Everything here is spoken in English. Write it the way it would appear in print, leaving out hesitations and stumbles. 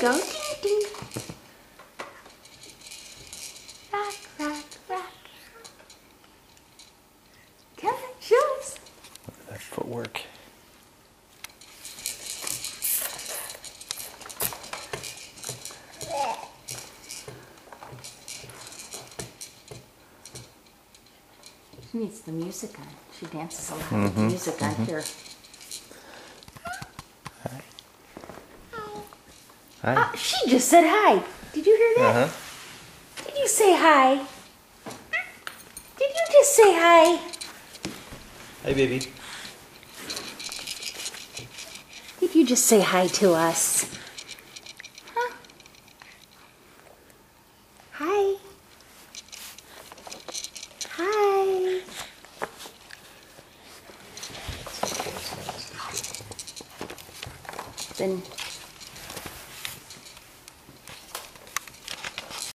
go. Ding, ding. Rock, rock, rock. Come on, show us. Look at that footwork. She needs the music on. She dances a lot with the music on here. Hi. She just said hi. Did you hear that? Did you say hi? Did you just say hi? Hi, baby. Did you just say hi to us? Huh? Hi. Hi. Then